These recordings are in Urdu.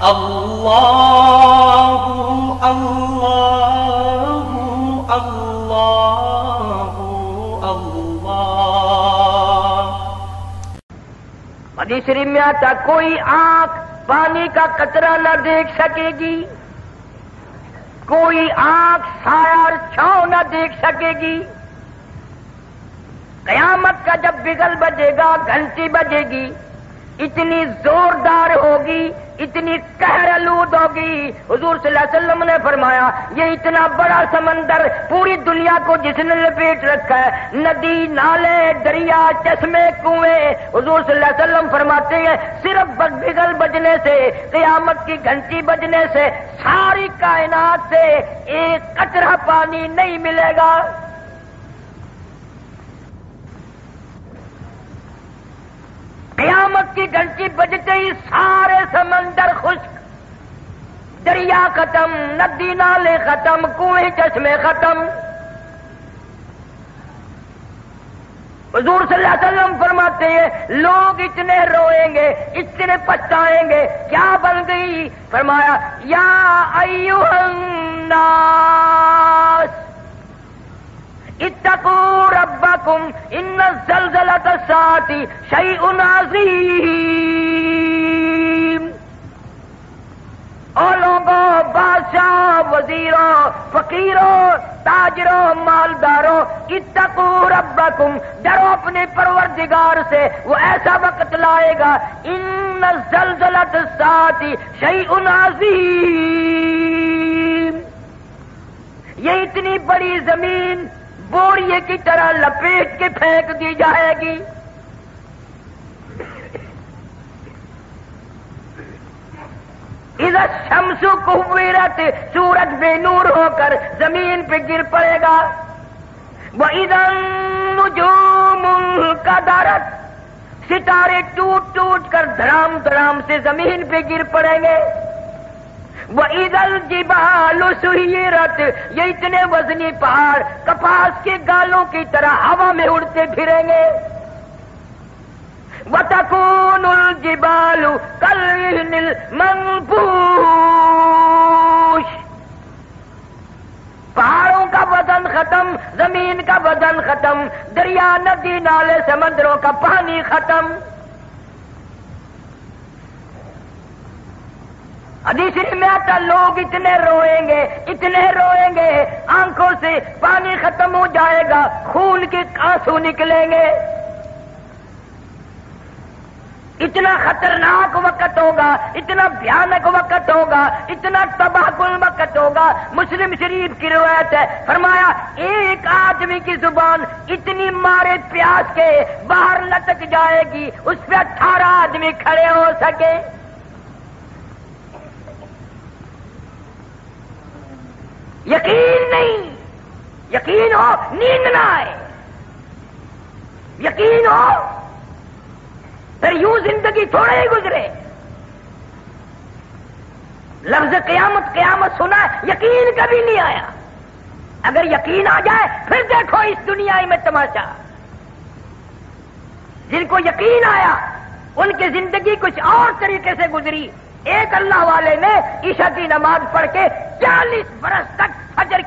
اللہ اللہ اللہ اللہ۔ حدیث شریف میں آتا کوئی آنکھ پانی کا قطرہ نہ دیکھ سکے گی، کوئی آنکھ سایہ اور چھاؤں نہ دیکھ سکے گی۔ قیامت کا جب بگل بجے گا، گھنٹی بجے گی، اتنی زوردار ہوگی، اتنی قہر آلود ہوگی۔ حضور صلی اللہ علیہ وسلم نے فرمایا یہ اتنا بڑا سمندر پوری دنیا کو جس نے لپیٹ رکھا ہے، ندی، نالے، دریا، چشمے، کنویں، حضور صلی اللہ علیہ وسلم فرماتے ہیں صرف بگل بجنے سے، قیامت کی گھنٹی بجنے سے ساری کائنات سے ایک قطرہ پانی نہیں ملے گا۔ قیامت کی گھنٹی بجتے ہی سارے سمندر خشک، دریا ختم، ندی نالے ختم، کنویں چشمے ختم۔ حضور صلی اللہ علیہ وسلم فرماتے ہیں لوگ اتنے روئیں گے، اتنے پچھتائیں گے، کیا بن گئی؟ فرمایا یا ایھا الناس اتقوا ربکم ان زلزلۃ الساعۃ شیء عظیم۔ اور لوگوں، بادشاہ، وزیروں، فقیروں، تاجروں، مالداروں، اتقوا ربکم، ڈرو اپنے پروردگار سے، وہ ایسا وقت لائے گا ان زلزلۃ الساعۃ شیء عظیم، یہ اتنی بڑی زمین بوریے کی طرح لپیٹ کے پھینک دی جائے گی۔ اذا الشمس کورت، سورج بے نور ہو کر زمین پہ گر پڑے گا۔ وَإِذَا النُّجُومُ انْكَدَرَتْ، ستارے ٹوٹ ٹوٹ کر دھڑام دھڑام سے زمین پہ گر پڑیں گے۔ وَإِذَا الْجِبَالُ سُيِّرَتْ، یہ اتنے وزنی پہاڑ کپاس کے گالوں کی طرح ہوا میں اڑتے پھریں گے۔ وَتَكُونُ الْجِبَالُ كَالْعِهْنِ الْمَنفُوشِ، پہاڑوں کا وزن ختم، زمین کا وزن ختم، دریا، ندی، نالے، سمندروں کا پانی ختم۔ حدیث میں آتا لوگ اتنے روئیں گے، اتنے روئیں گے، آنکھوں سے پانی ختم ہو جائے گا، خون کے آنسو نکلیں گے۔ اتنا خطرناک وقت ہوگا، اتنا بھیانک وقت ہوگا، اتنا تباہ کن وقت ہوگا۔ مسلم شریف کی روایت ہے، فرمایا ایک آدمی کی زبان اتنی مارے پیاس کے باہر لٹک جائے گی اس پہ 18 آدمی کھڑے ہو سکے۔ یقین نہیں، یقین ہو نیند نہ آئے، یقین ہو پھر یوں زندگی تھوڑے ہی گزرے۔ لفظ قیامت قیامت سنا ہے، یقین کبھی نہیں آیا۔ اگر یقین آ جائے پھر دیکھو اس دنیا میں تماشا۔ جن کو یقین آیا ان کی زندگی کچھ اور طریقے سے گزری۔ ایک اللہ والے نے عشاء کی نماز پڑھ کے 40 برس تک فجر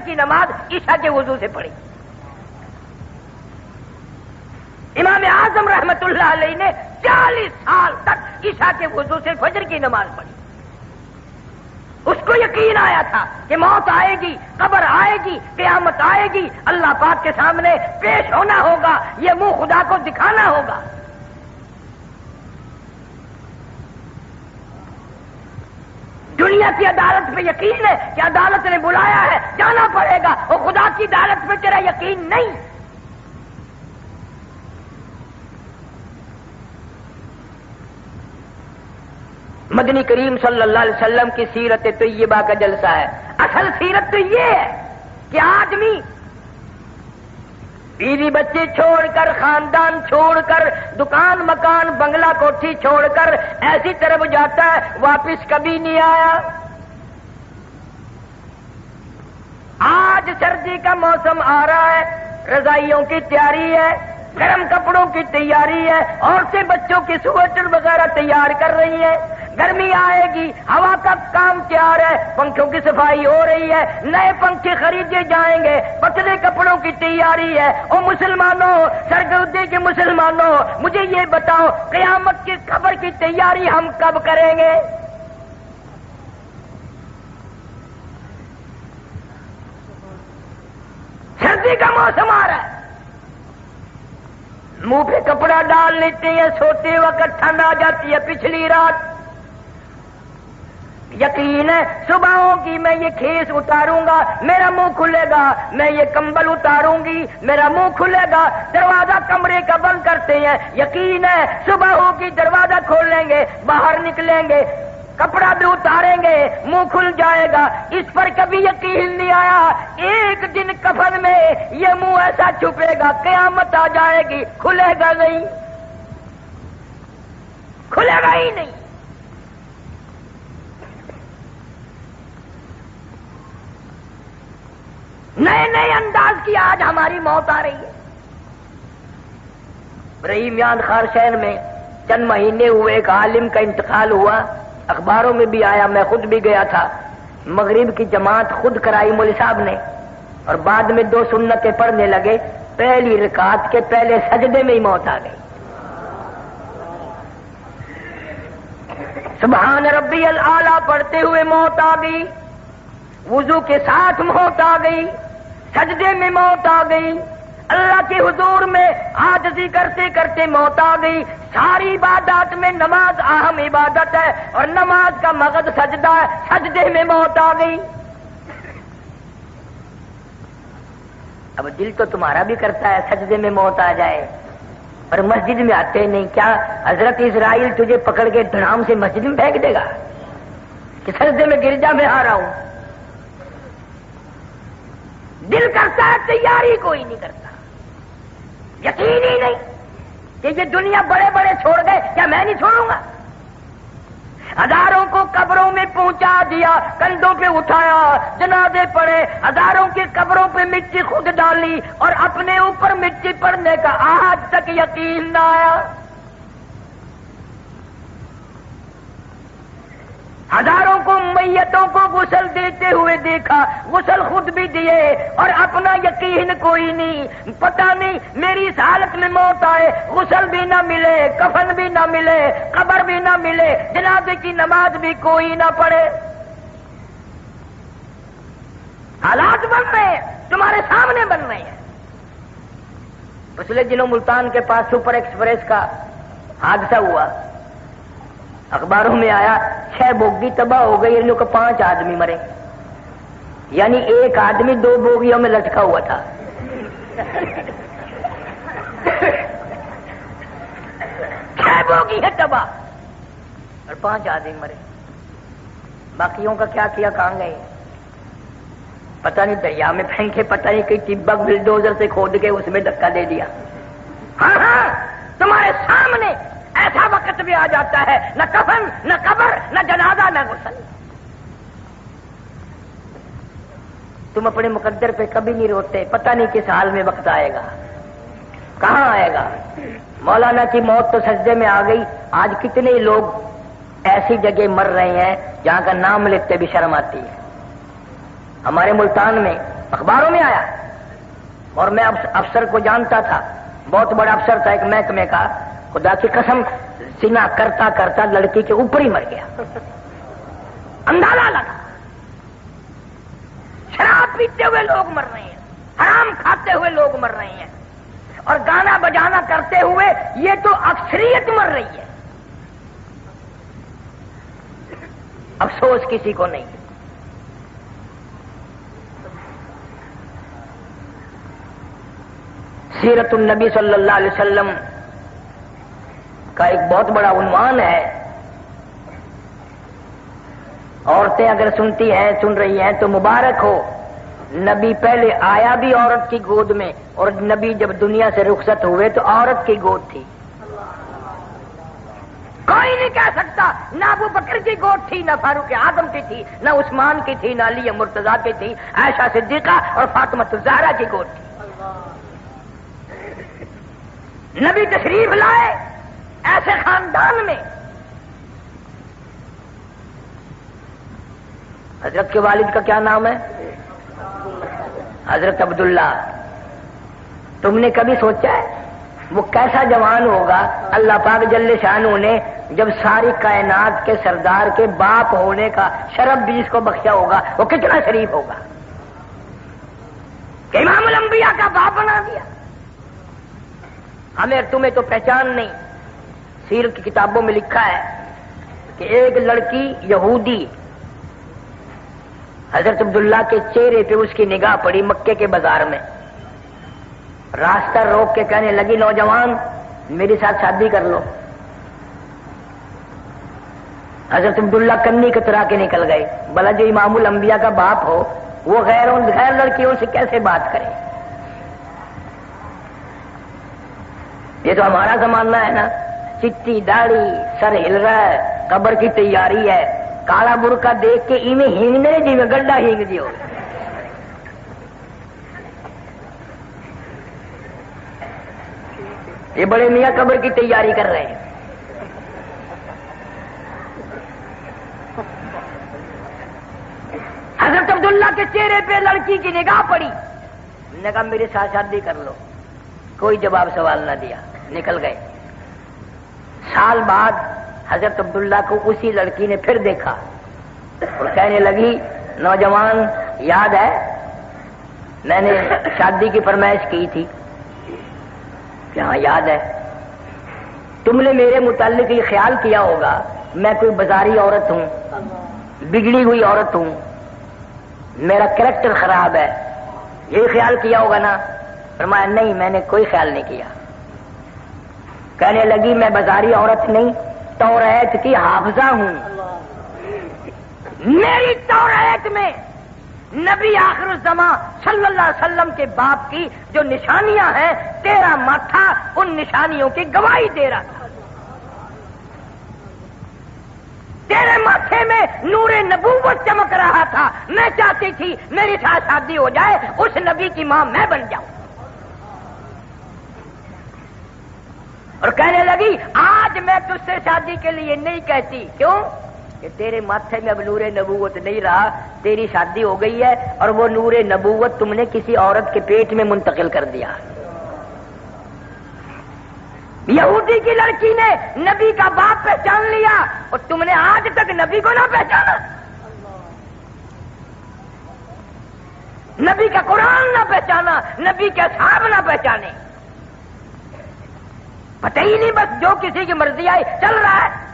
کی نماز عشاء کے وضو سے پڑھی۔ امام اعظم رحمت اللہ علیہ نے 40 سال تک عشاء کے وضو سے فجر کی نماز پڑھی۔ اس کو یقین آیا تھا کہ موت آئے گی، قبر آئے گی، قیامت آئے گی، اللہ پاک کے سامنے پیش ہونا ہوگا، یہ منہ خدا کو دکھانا ہوگا۔ دنیا کی عدالت پہ یقین ہے کہ عدالت نے بلایا ہے، جانا پڑے گا، اور خدا کی عدالت پہ تیرا یقین نہیں۔ مدنی کریم صلی اللہ علیہ وسلم کی سیرت طیبہ کا جلسہ ہے۔ اصل سیرت تو یہ ہے کہ آدمی بیوی بچے چھوڑ کر، خاندان چھوڑ کر، دکان مکان بنگلہ کوٹھی چھوڑ کر ایسی طرف جاتا ہے واپس کبھی نہیں آیا۔ آج سردی کا موسم آ رہا ہے، رضائیوں کی تیاری ہے، گرم کپڑوں کی تیاری ہے، عورتیں بچوں کی سویٹر وغیرہ تیار کر رہی ہیں، گرمی آئے گی، ہوا کا کام تیار ہے، پنکھوں کی صفائی ہو رہی ہے، نئے پنکھے خریدے جائیں گے، پتلے کپڑوں کی تیاری ہے۔ او مسلمانوں، سرگودے کے مسلمانوں، مجھے یہ بتاؤ قیامت کی خبر کی تیاری ہم کب کریں گے؟ سردی کا موسم آ رہا ہے، منہ پہ کپڑا ڈال لیتے ہیں، سوتے وقت ٹھنڈ آ جاتی ہے۔ پچھلی رات یقین ہے صبح ہوگی میں یہ کھیس اتاروں گا، میرا منہ کھلے گا، میں یہ کمبل اتاروں گی، میرا منہ کھلے گا، دروازہ کمرے کا بند کرتے ہیں، یقین ہے صبح ہوگی دروازہ کھول لیں گے، باہر نکلیں گے، کپڑا بھی اتاریں گے، منہ کھل جائے گا۔ اس پر کبھی یقین نہیں آیا، ایک دن کفن میں یہ منہ ایسا چھپے گا، قیامت آ جائے گی، کھلے گا نہیں، کھلے گا ہی نہیں۔ نئے نئے انداز کی آج ہماری موت آ رہی ہے۔ رحیم یان خار شہر میں چند مہینے ہوئے ایک عالم کا انتقال ہوا، اخباروں میں بھی آیا، میں خود بھی گیا تھا۔ مغرب کی جماعت خود کرائی مولوی صاحب نے، اور بعد میں 2 سنتیں پڑھنے لگے، پہلی رکعت کے پہلے سجدے میں ہی موت آ گئی۔ سبحان ربی الاعلی پڑھتے ہوئے موت آ گئی، وضو کے ساتھ موت آ گئی، سجدے میں موت آ گئی، اللہ کے حضور میں عاجزی کرتے کرتے موت آ گئی۔ ساری عبادات میں نماز اہم عبادت ہے، اور نماز کا مغز سجدہ ہے، سجدے میں موت آ گئی۔ اب دل تو تمہارا بھی کرتا ہے سجدے میں موت آ جائے، پر مسجد میں آتے نہیں۔ کیا حضرت اسرائیل تجھے پکڑ کے دھڑام سے مسجد میں پھینک دے گا کہ سجدے میں گرجا میں آ رہا ہوں؟ دل کرتا ہے، تیاری کوئی نہیں کرتا، یقین ہی نہیں کہ یہ دنیا بڑے بڑے چھوڑ گئے، کیا میں نہیں چھوڑوں گا؟ ہزاروں کو قبروں میں پہنچا دیا، کندھوں پہ اٹھایا، جنازے پڑے، ہزاروں کی قبروں پہ مٹی خود ڈالی، اور اپنے اوپر مٹی پڑنے کا آج تک یقین نہ آیا۔ ہزاروں کو میتوں کو غسل دیتے ہوئے دیکھا، غسل خود بھی دیے، اور اپنا یقین کوئی نہیں۔ پتہ نہیں میری اس حالت میں موت آئے، غسل بھی نہ ملے، کفن بھی نہ ملے، قبر بھی نہ ملے، جنازے کی نماز بھی کوئی نہ پڑھے۔ حالات بن رہے ہیں، تمہارے سامنے بن رہے ہیں۔ پچھلے دنوں ملتان کے پاس سپر ایکسپریس کا حادثہ ہوا، اخباروں میں آیا 6 بوگی تباہ ہو گئی، ان کو 5 آدمی مرے، یعنی ایک آدمی 2 بوگیوں میں لٹکا ہوا تھا۔ 6 بوگی ہے تباہ اور 5 آدمی مرے، باقیوں کا کیا کیا، کہاں گئے پتہ نہیں، دریا میں پھینکے، پتہ نہیں کہ ٹبک بلڈوزر سے کھود کے اس میں دھکا دے دیا۔ ہاں ہاں، تمہارے سامنے ایسا وقت بھی آ جاتا ہے، نہ کفن، نہ قبر، نہ جنازہ، نہ غسل۔ تم اپنے مقدر پہ کبھی نہیں روتے، پتہ نہیں کس حال میں وقت آئے گا، کہاں آئے گا۔ مولانا کی موت تو سجدے میں آ گئی، آج کتنے لوگ ایسی جگہ مر رہے ہیں جہاں کا نام لکھتے بھی شرم آتی ہے۔ ہمارے ملتان میں اخباروں میں آیا، اور میں افسر کو جانتا تھا، بہت بڑا افسر تھا ایک محکمے کا، خدا کی قسم زنا کرتا کرتا لڑکی کے اوپر ہی مر گیا، اندازہ لگا۔ شراب پیتے ہوئے لوگ مر رہے ہیں، حرام کھاتے ہوئے لوگ مر رہے ہیں، اور گانا بجانا کرتے ہوئے یہ تو اکثریت مر رہی ہے، افسوس کسی کو نہیں۔ سیرت النبی صلی اللہ علیہ وسلم کا ایک بہت بڑا عنوان ہے، عورتیں اگر سنتی ہیں، سن رہی ہیں تو مبارک ہو، نبی پہلے آیا بھی عورت کی گود میں، اور نبی جب دنیا سے رخصت ہوئے تو عورت کی گود تھی۔ کوئی نہیں کہہ سکتا نہ ابو بکر کی گود تھی، نہ فاروق اعظم کی تھی، نہ عثمان کی تھی، نہ علی مرتضیٰ کی تھی، عائشہ صدیقہ اور فاطمہ الزہرا کی گود تھی۔ نبی تشریف لائے ایسے خاندان میں حضرت کے والد کا کیا نام ہے؟ حضرت عبداللہ. تم نے کبھی سوچا ہے وہ کیسا جوان ہوگا اللہ پاک جل شانہ نے جب ساری کائنات کے سردار کے باپ ہونے کا شرف بھی اس کو بخشا ہوگا, وہ کتنا شریف ہوگا کہ امام الانبیاء کا باپ بنا دیا. ہمیں تمہیں تو پہچان نہیں. سیرت کی کتابوں میں لکھا ہے کہ ایک لڑکی یہودی حضرت عبداللہ کے چہرے پہ اس کی نگاہ پڑی مکے کے بازار میں, راستہ روک کے کہنے لگی نوجوان میرے ساتھ شادی کر لو. حضرت عبداللہ کنی کترا کے نکل گئے. بھلا جو امام الانبیاء کا باپ ہو وہ غیر لڑکیوں سے کیسے بات کرے؟ یہ تو ہمارا زمانہ ہے نا, چٹی داڑھی سر ہل رہا ہے, قبر کی تیاری ہے, کالا برقع دیکھ کے ایویں ہینگنے جی میں گڈھا ہینگ دی ہو. یہ بڑے میاں قبر کی تیاری کر رہے ہیں. حضرت عبداللہ کے چہرے پہ لڑکی کی نگاہ پڑی, نے کہا میرے ساتھ شادی کر لو. کوئی جواب سوال نہ دیا, نکل گئے. سال بعد حضرت عبداللہ کو اسی لڑکی نے پھر دیکھا اور کہنے لگی نوجوان یاد ہے میں نے شادی کی فرمائش کی تھی؟ کہ ہاں یاد ہے. تم نے میرے متعلق یہ خیال کیا ہوگا میں کوئی بازاری عورت ہوں, بگڑی ہوئی عورت ہوں, میرا کریکٹر خراب ہے, یہ خیال کیا ہوگا نا؟ فرمایا نہیں میں نے کوئی خیال نہیں کیا. کہنے لگی میں بازاری عورت نہیں, توریت کی حافظہ ہوں. میری توریت میں نبی آخر الزمان صلی اللہ علیہ وسلم کے باپ کی جو نشانیاں ہیں تیرا ماتھا ان نشانیوں کی گواہی دے رہا تھا. تیرے ماتھے میں نور نبوت چمک رہا تھا. میں چاہتی تھی میری ساتھ شادی ہو جائے, اس نبی کی ماں میں بن جاؤں. اور کہنے لگی آج میں تجھ سے شادی کے لیے نہیں کہتی. کیوں؟ کہ تیرے ماتھے میں اب نور نبوت نہیں رہا, تیری شادی ہو گئی ہے اور وہ نور نبوت تم نے کسی عورت کے پیٹ میں منتقل کر دیا. یہودی کی لڑکی نے نبی کا باپ پہچان لیا اور تم نے آج تک نبی کو نہ پہچانا, نبی کا قرآن نہ پہچانا, نبی کے اصحاب نہ پہچانے. پتہ ہی نہیں, بس جو کسی کی مرضی آئی چل رہا ہے.